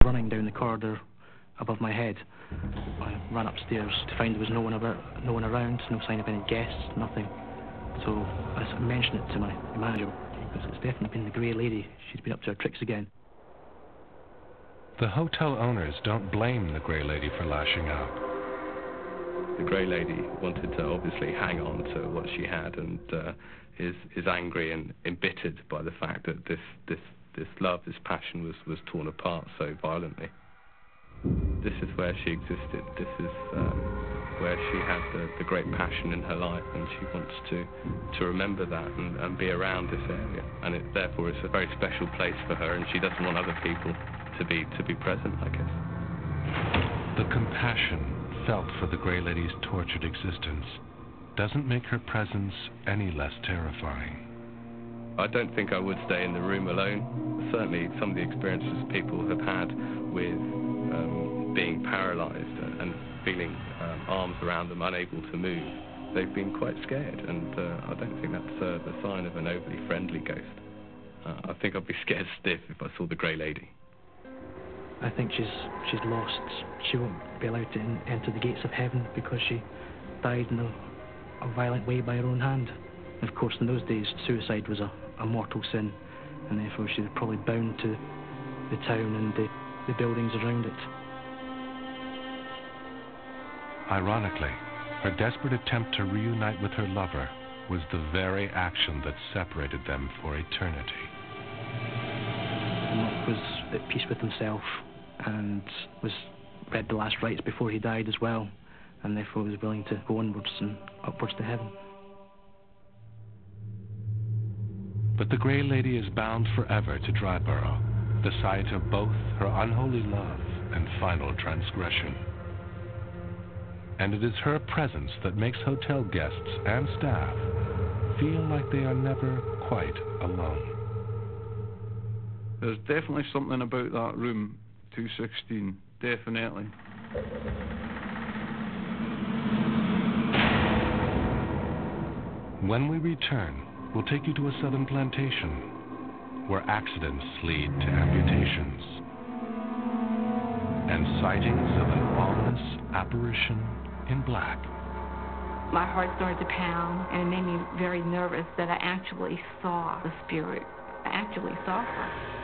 running down the corridor above my head. I ran upstairs to find there was no one around, no sign of any guests, nothing. So I mentioned it to my manager, because it's definitely been the Grey Lady. She's been up to her tricks again. The hotel owners don't blame the Grey Lady for lashing out. The Grey Lady wanted to obviously hang on to what she had, and is angry and embittered by the fact that this love, this passion was torn apart so violently. This is where she existed. This is where she had the great passion in her life, and she wants to remember that and be around this area. And therefore it's a very special place for her, and she doesn't want other people to be present, I guess. The compassion felt for the Grey Lady's tortured existence doesn't make her presence any less terrifying. I don't think I would stay in the room alone. Certainly some of the experiences people have had with being paralysed and feeling arms around them, unable to move, they've been quite scared, and I don't think that's the sign of an overly friendly ghost. I think I'd be scared stiff if I saw the Grey Lady. I think she's lost. She won't be allowed to enter the gates of heaven because she died in a violent way by her own hand. Of course, in those days, suicide was a mortal sin, and therefore she was probably bound to the town and the buildings around it. Ironically, her desperate attempt to reunite with her lover was the very action that separated them for eternity. Monk was at peace with himself and read the last rites before he died as well, and therefore was willing to go onwards and upwards to heaven. But the Grey Lady is bound forever to Dryborough, the site of both her unholy love and final transgression. And it is her presence that makes hotel guests and staff feel like they are never quite alone. There's definitely something about that room, 216, definitely. When we return, we'll take you to a southern plantation where accidents lead to amputations and sightings of an ominous apparition in black. My heart started to pound, and it made me very nervous that I actually saw the spirit. I actually saw her.